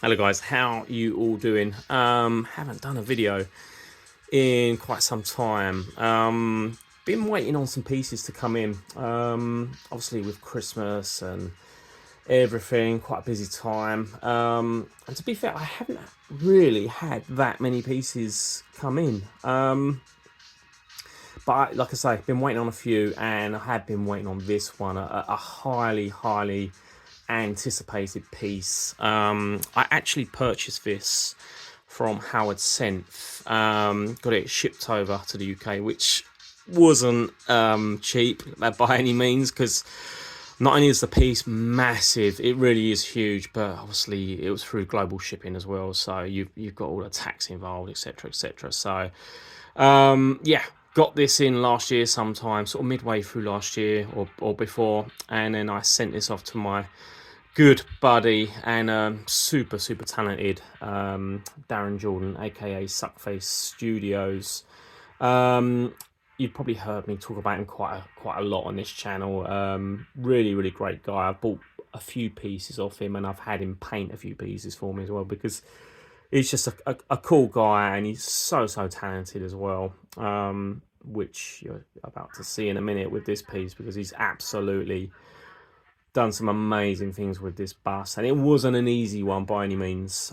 Hello guys, how you all doing? Haven't done a video in quite some time. Been waiting on some pieces to come in. Obviously with Christmas and everything, quite a busy time. And to be fair, I haven't really had that many pieces come in. But like I say, I've been waiting on a few, and I have been waiting on this one, a highly anticipated piece. I actually purchased this from Howard Senft. Got it shipped over to the UK, which wasn't cheap by any means, because not only is the piece massive, it really is huge, but obviously it was through global shipping as well, so you've got all the tax involved, etc, etc. So yeah, got this in last year sometime, sort of midway through last year or before, and then I sent this off to my good buddy and super talented Darren Jordan, aka Suckface Studios. You've probably heard me talk about him quite a lot on this channel. Really great guy. I've bought a few pieces off him, and I've had him paint a few pieces for me as well, because he's just a cool guy, and he's so talented as well, which you're about to see in a minute with this piece, because he's absolutely done some amazing things with this bus, and it wasn't an easy one by any means.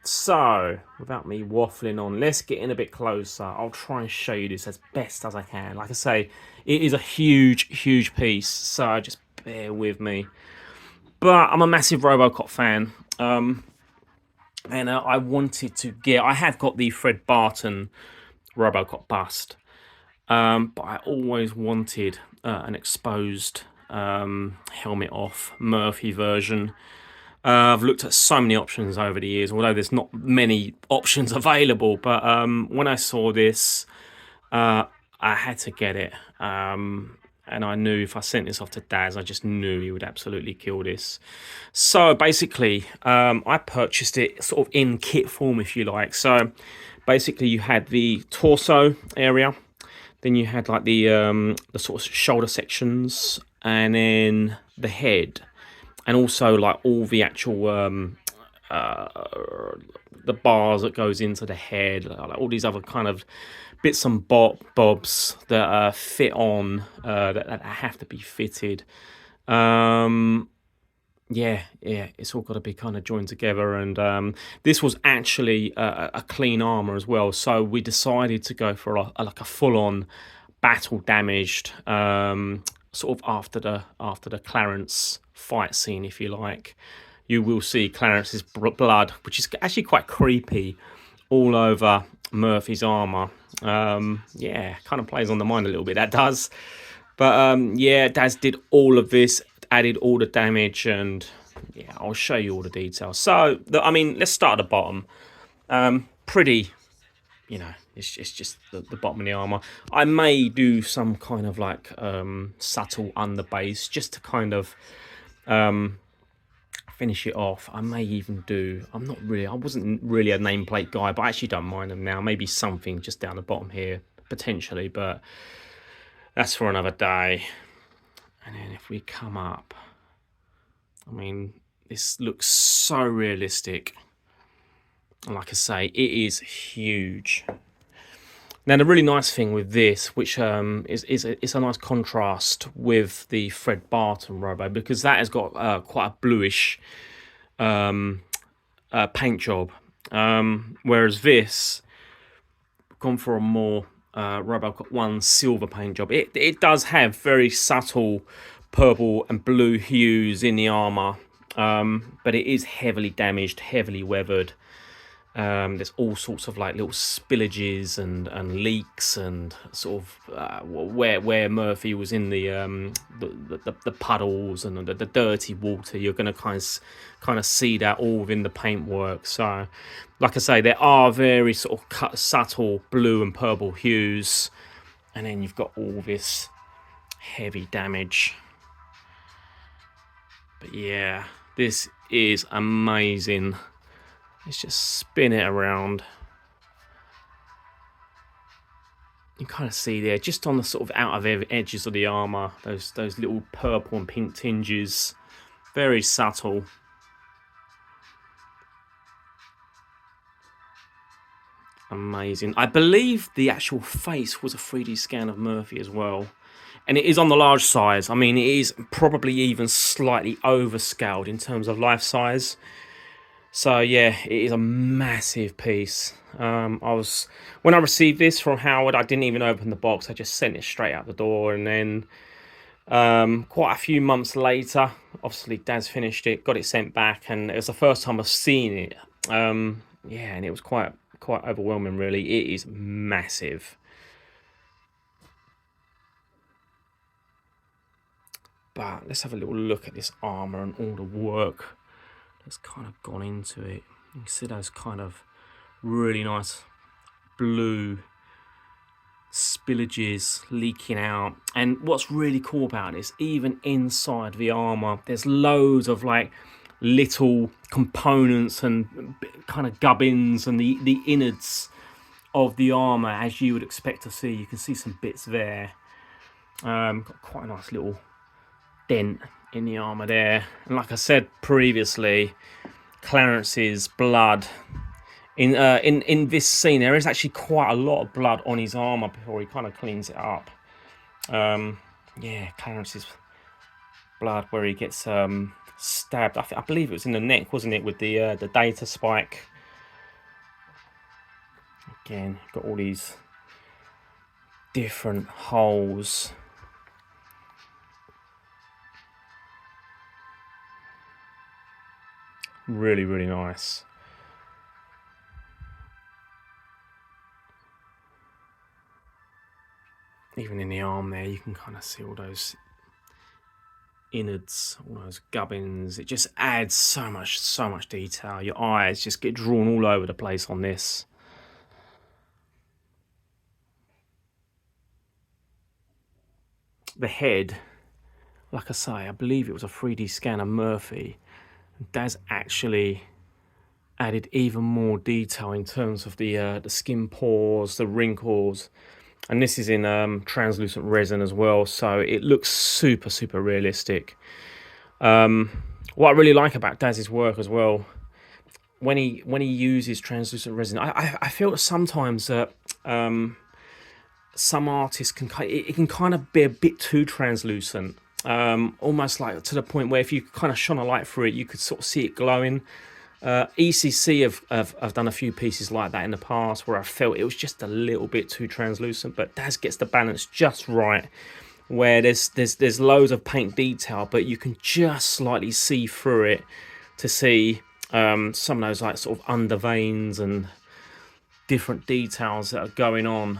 So without me waffling on, let's get in a bit closer. I'll try and show you this as best as I can. Like I say, it is a huge piece, so just bear with me. But I'm a massive Robocop fan, and I wanted to get, I have got the Fred Barton Robocop bust, but I always wanted an exposed helmet off Murphy version. I've looked at so many options over the years, although there's not many options available, but when I saw this, I had to get it. And I knew if I sent this off to Daz, I just knew he would absolutely kill this. So basically, I purchased it sort of in kit form, if you like. So basically, you had the torso area, then you had like the sort of shoulder sections, and then the head, and also like all the actual the bars that goes into the head, like all these other kind of bits and bobs that fit on, that have to be fitted. Yeah, it's all got to be kind of joined together, and this was actually a clean armor as well. So we decided to go for like a full-on battle damaged, sort of after the Clarence fight scene, if you like. You will see Clarence's blood, which is actually quite creepy, all over Murphy's armor. Yeah, kind of plays on the mind a little bit, that does. But yeah, Daz did all of this, added all the damage, and yeah, I'll show you all the details. So, I mean, let's start at the bottom. Pretty, you know, it's just the bottom of the armor. I may do some kind of like subtle underbase just to kind of finish it off. I may even do, I wasn't really a nameplate guy, but I actually don't mind them now. Maybe something just down the bottom here, potentially, but that's for another day. And then if we come up, I mean, this looks so realistic. And like I say, it is huge. Now, the really nice thing with this, which is a nice contrast with the Fred Barton Robo, because that has got quite a bluish paint job, whereas this gone for a more Robocop 1 silver paint job. It does have very subtle purple and blue hues in the armor, but it is heavily damaged, heavily weathered. There's all sorts of like little spillages and leaks, and sort of where Murphy was in the puddles and the dirty water. You're going to kind of see that all within the paintwork. So, like I say, there are very sort of subtle blue and purple hues, and then you've got all this heavy damage. But yeah, this is amazing. Let's just spin it around. You kind of see there, just on the sort of outer edges of the armor, those little purple and pink tinges, very subtle. Amazing. I believe the actual face was a 3D scan of Murphy as well. And it is on the large size. I mean, it is probably even slightly overscaled in terms of life size. So yeah, it is a massive piece. When I received this from Howard, I didn't even open the box. I just sent it straight out the door, and then quite a few months later, obviously Daz finished it, got it sent back, and it was the first time I've seen it. Yeah, and it was quite overwhelming, really. It is massive. But let's have a little look at this armor and all the work that's kind of gone into it. You can see those kind of really nice blue spillages leaking out. And what's really cool about this, even inside the armor, there's loads of like little components and kind of gubbins and the innards of the armor, as you would expect to see. You can see some bits there. Got quite a nice little dent in the armor there, and like I said previously, Clarence's blood in this scene, there is actually quite a lot of blood on his armor before he kind of cleans it up. Yeah, Clarence's blood where he gets stabbed. I believe it was in the neck, wasn't it, with the data spike. Again, got all these different holes. Really, really nice. Even in the arm there, you can kind of see all those innards, all those gubbins. It just adds so much detail. Your eyes just get drawn all over the place on this. The head, like I say, I believe it was a 3D scan of Murphy. Daz actually added even more detail in terms of the skin pores, the wrinkles, and this is in translucent resin as well, so it looks super realistic. What I really like about Daz's work as well, when he uses translucent resin, I feel sometimes that some artists can kind of be a bit too translucent. Almost like to the point where if you kind of shone a light through it, you could sort of see it glowing. ECC have done a few pieces like that in the past where I felt it was just a little bit too translucent, but Daz gets the balance just right, where there's loads of paint detail, but you can just slightly see through it to see some of those like sort of under veins and different details that are going on.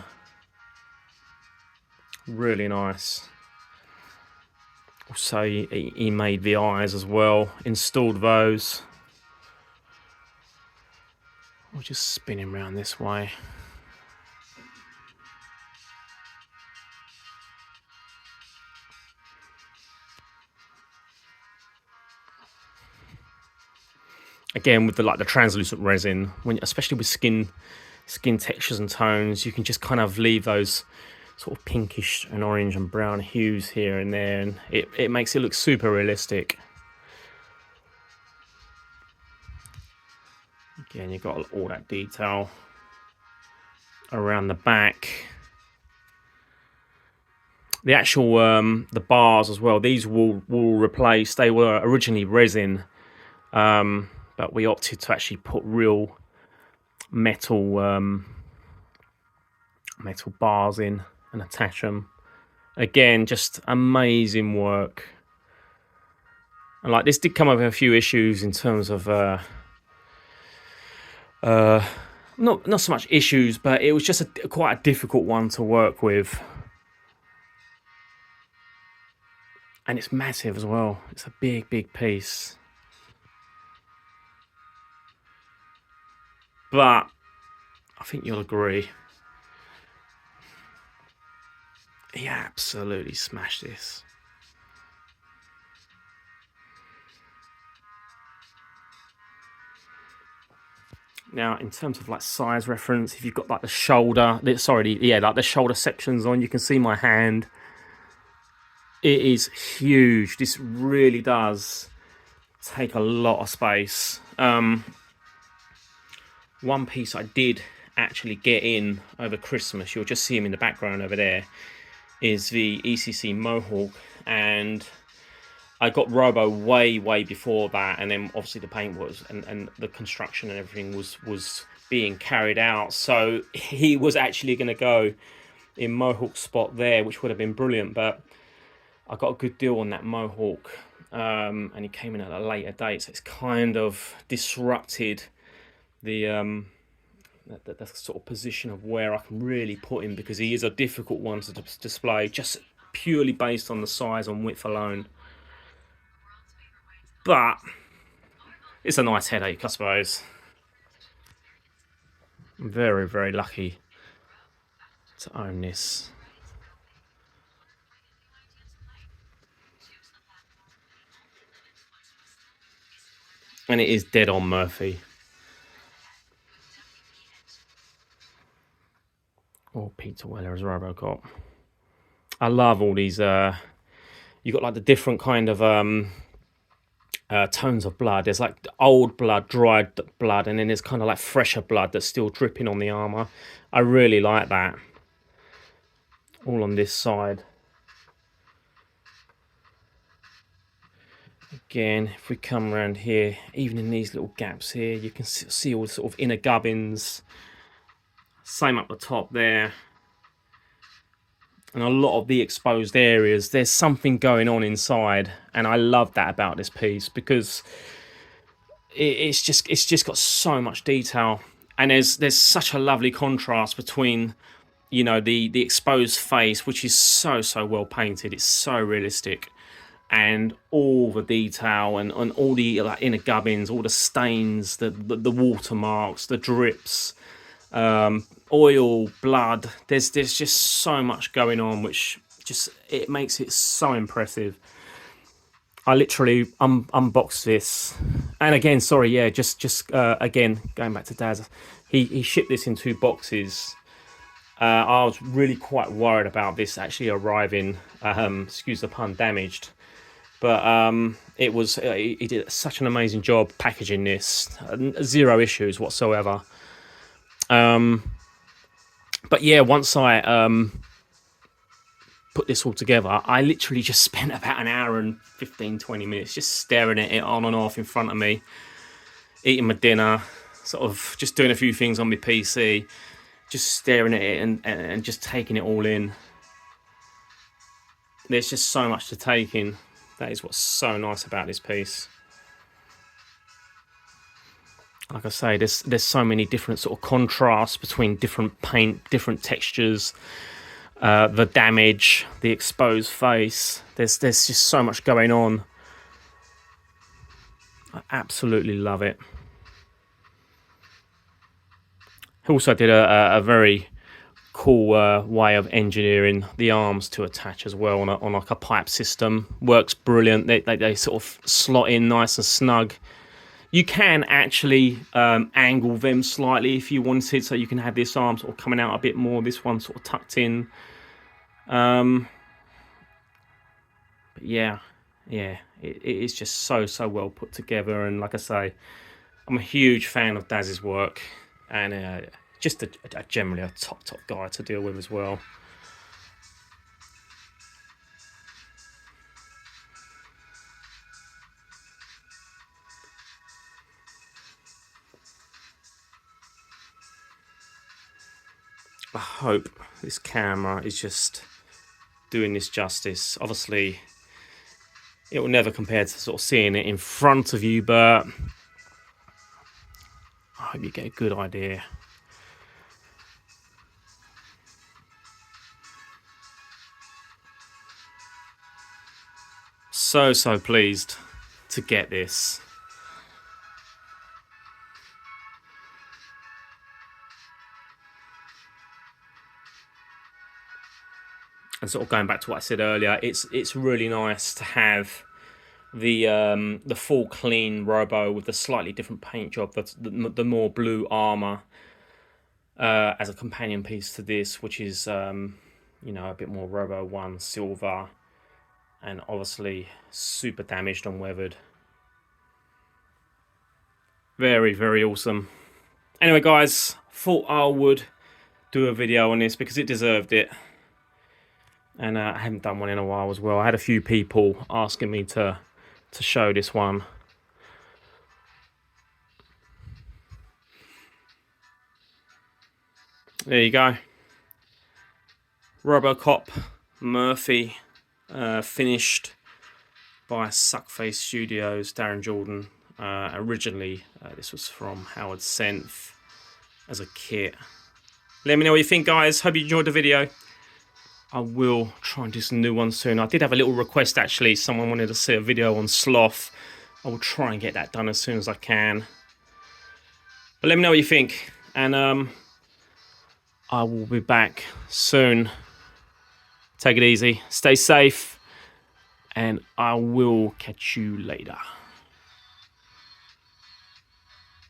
Really nice. So he made the eyes as well, installed those. We'll just spin him around this way. Again, with the translucent resin, especially with skin textures and tones, you can just kind of leave those sort of pinkish and orange and brown hues here and there, and it makes it look super realistic. Again, you've got all that detail around the back. The actual the bars as well, these will replace, they were originally resin, but we opted to actually put real metal metal bars in and attach them. Again, just amazing work. And like this did come up with a few issues in terms of not so much issues, but it was just quite a difficult one to work with. And it's massive as well. It's a big piece. But I think you'll agree, he absolutely smashed this. Now, in terms of like size reference, if you've got like the shoulder, like the shoulder sections on, you can see my hand. It is huge. This really does take a lot of space. One piece I did actually get in over Christmas, you'll just see him in the background over there, is the ECC Mohawk. And I got Robo way before that, and then obviously the paint was and the construction and everything was being carried out. So he was actually going to go in Mohawk spot there, which would have been brilliant, but I got a good deal on that Mohawk, and he came in at a later date, so it's kind of disrupted the sort of position of where I can really put him, because he is a difficult one to display just purely based on the size and width alone. But it's a nice headache, I suppose. I'm very lucky to own this. And it is dead on Murphy. Or Peter Weller as Robocop. I love all these. You got like the different kind of tones of blood. There's like old blood, dried blood, and then there's kind of like fresher blood that's still dripping on the armor. I really like that. All on this side. Again, if we come around here, even in these little gaps here, you can see all the sort of inner gubbins. Same up the top there. And a lot of the exposed areas, there's something going on inside, and I love that about this piece, because it's just got so much detail, and there's such a lovely contrast between, you know, the exposed face, which is so well painted, it's so realistic, and all the detail and all the like inner gubbins, all the stains, the watermarks, the drips, oil, blood. There's just so much going on, which just it makes it so impressive. I literally unboxed this, and again, sorry, yeah, just again going back to Daz, he shipped this in 2 boxes. I was really quite worried about this actually arriving, excuse the pun, damaged. But it was he did such an amazing job packaging this, 0 issues whatsoever. But yeah, once I put this all together, I literally just spent about an hour and 15-20 minutes just staring at it on and off in front of me, eating my dinner, sort of just doing a few things on my PC, just staring at it and just taking it all in. There's just so much to take in. That is what's so nice about this piece. Like I say, there's so many different sort of contrasts between different paint, different textures, the damage, the exposed face. There's just so much going on. I absolutely love it. He also did a very cool way of engineering the arms to attach as well on like a pipe system. Works brilliant. They sort of slot in nice and snug. You can actually angle them slightly if you wanted, so you can have this arm sort of coming out a bit more, this one sort of tucked in. But yeah, it is just so well put together. And like I say, I'm a huge fan of Daz's work, and just generally a top guy to deal with as well. I hope this camera is just doing this justice. Obviously, it will never compare to sort of seeing it in front of you, but I hope you get a good idea. So pleased to get this. And sort of going back to what I said earlier, it's really nice to have the full clean Robo with the slightly different paint job, the more blue armor, as a companion piece to this, which is you know, a bit more Robo 1 silver, and obviously super damaged and weathered. Very awesome. Anyway, guys, thought I would do a video on this because it deserved it. And I haven't done one in a while as well. I had a few people asking me to show this one. There you go. Robocop Murphy, finished by Suckface Studios, Darren Jordan. Originally, this was from Howard Senft as a kit. Let me know what you think, guys. Hope you enjoyed the video. I will try and do some new ones soon. I did have a little request, actually. Someone wanted to see a video on Sloth. I will try and get that done as soon as I can. But let me know what you think. And I will be back soon. Take it easy. Stay safe. And I will catch you later.